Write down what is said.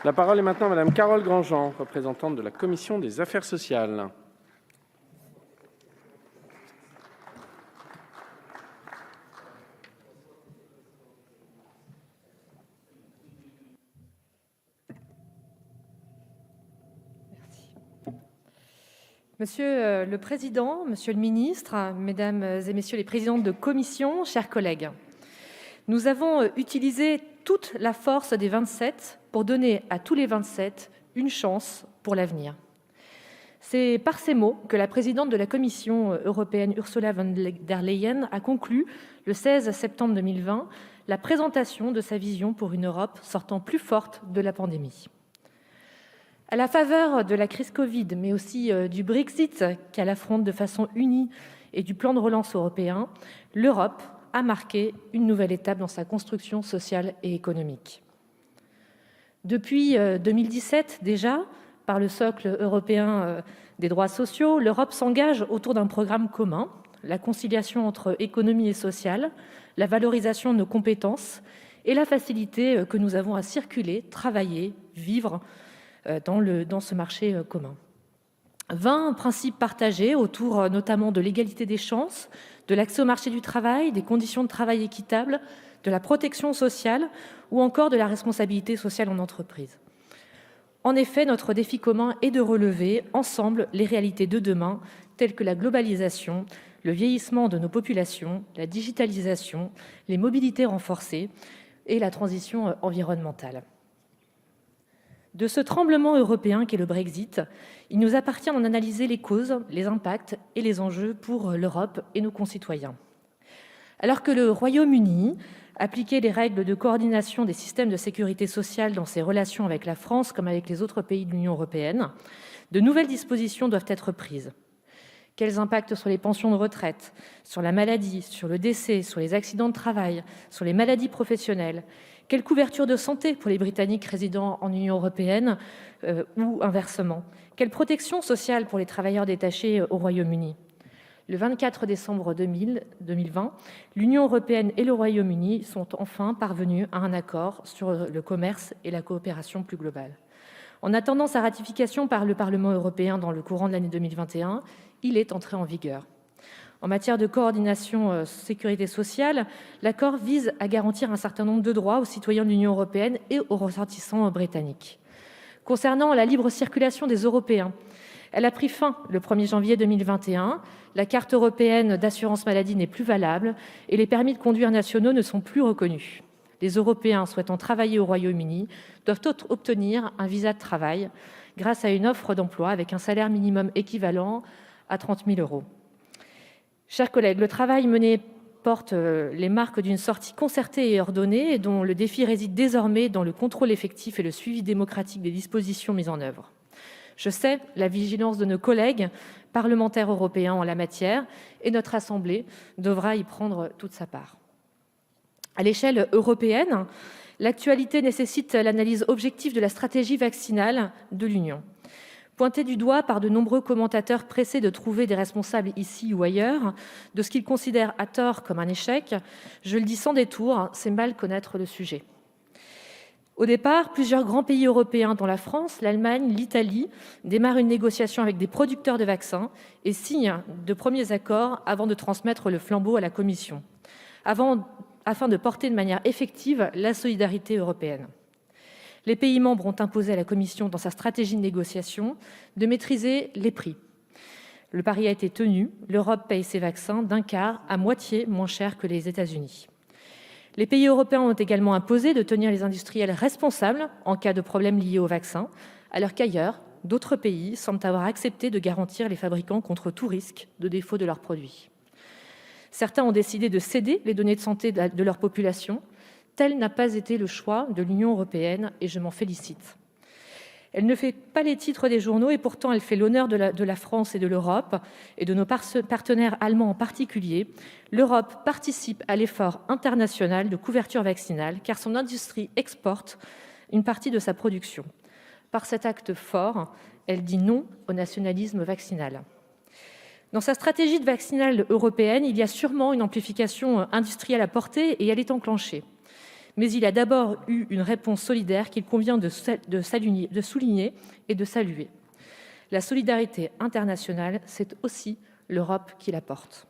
La parole est maintenant à Madame Carole Grandjean, représentante de la Commission des Affaires sociales. Monsieur le Président, Monsieur le Ministre, Mesdames et Messieurs les présidentes de commission, chers collègues, nous avons utilisé toute la force des 27 pour donner à tous les 27 une chance pour l'avenir. C'est par ces mots que la présidente de la Commission européenne, Ursula von der Leyen, a conclu, le 16 septembre 2020, la présentation de sa vision pour une Europe sortant plus forte de la pandémie. À la faveur de la crise Covid, mais aussi du Brexit qu'elle affronte de façon unie et du plan de relance européen, l'Europe a marqué une nouvelle étape dans sa construction sociale et économique. Depuis 2017 déjà, par le socle européen des droits sociaux, l'Europe s'engage autour d'un programme commun, la conciliation entre économie et sociale, la valorisation de nos compétences et la facilité que nous avons à circuler, travailler, vivre dans ce marché commun. 20 principes partagés autour notamment de l'égalité des chances, de l'accès au marché du travail, des conditions de travail équitables, de la protection sociale ou encore de la responsabilité sociale en entreprise. En effet, notre défi commun est de relever ensemble les réalités de demain, telles que la globalisation, le vieillissement de nos populations, la digitalisation, les mobilités renforcées et la transition environnementale. De ce tremblement européen qu'est le Brexit, il nous appartient d'en analyser les causes, les impacts et les enjeux pour l'Europe et nos concitoyens. Alors que le Royaume-Uni appliquait les règles de coordination des systèmes de sécurité sociale dans ses relations avec la France comme avec les autres pays de l'Union européenne, de nouvelles dispositions doivent être prises. Quels impacts sur les pensions de retraite, sur la maladie, sur le décès, sur les accidents de travail, sur les maladies professionnelles? Quelle couverture de santé pour les Britanniques résidant en Union européenne ou inversement? Quelle protection sociale pour les travailleurs détachés au Royaume-Uni? Le 24 décembre 2020, l'Union européenne et le Royaume-Uni sont enfin parvenus à un accord sur le commerce et la coopération plus globale. En attendant sa ratification par le Parlement européen dans le courant de l'année 2021, il est entré en vigueur. En matière de coordination sécurité sociale, l'accord vise à garantir un certain nombre de droits aux citoyens de l'Union européenne et aux ressortissants britanniques. Concernant la libre circulation des Européens, elle a pris fin le 1er janvier 2021. La carte européenne d'assurance maladie n'est plus valable et les permis de conduire nationaux ne sont plus reconnus. Les Européens souhaitant travailler au Royaume-Uni doivent obtenir un visa de travail grâce à une offre d'emploi avec un salaire minimum équivalent à 30 000 €. Chers collègues, le travail mené porte les marques d'une sortie concertée et ordonnée, dont le défi réside désormais dans le contrôle effectif et le suivi démocratique des dispositions mises en œuvre. Je sais la vigilance de nos collègues parlementaires européens en la matière et notre Assemblée devra y prendre toute sa part. À l'échelle européenne, l'actualité nécessite l'analyse objective de la stratégie vaccinale de l'Union. Pointé du doigt par de nombreux commentateurs pressés de trouver des responsables ici ou ailleurs de ce qu'ils considèrent à tort comme un échec, je le dis sans détour, c'est mal connaître le sujet. Au départ, plusieurs grands pays européens, dont la France, l'Allemagne, l'Italie, démarrent une négociation avec des producteurs de vaccins et signent de premiers accords avant de transmettre le flambeau à la Commission, afin de porter de manière effective la solidarité européenne. Les pays membres ont imposé à la Commission, dans sa stratégie de négociation, de maîtriser les prix. Le pari a été tenu, l'Europe paye ses vaccins d'un quart à moitié moins cher que les États-Unis. Les pays européens ont également imposé de tenir les industriels responsables en cas de problème lié aux vaccins, alors qu'ailleurs, d'autres pays semblent avoir accepté de garantir les fabricants contre tout risque de défaut de leurs produits. Certains ont décidé de céder les données de santé de leur population. Tel n'a pas été le choix de l'Union européenne et je m'en félicite. Elle ne fait pas les titres des journaux et pourtant elle fait l'honneur de la France et de l'Europe et de nos partenaires allemands en particulier. L'Europe participe à l'effort international de couverture vaccinale car son industrie exporte une partie de sa production. Par cet acte fort, elle dit non au nationalisme vaccinal. Dans sa stratégie vaccinale européenne, il y a sûrement une amplification industrielle à porter et elle est enclenchée. Mais il a d'abord eu une réponse solidaire qu'il convient de souligner et de saluer. La solidarité internationale, c'est aussi l'Europe qui la porte.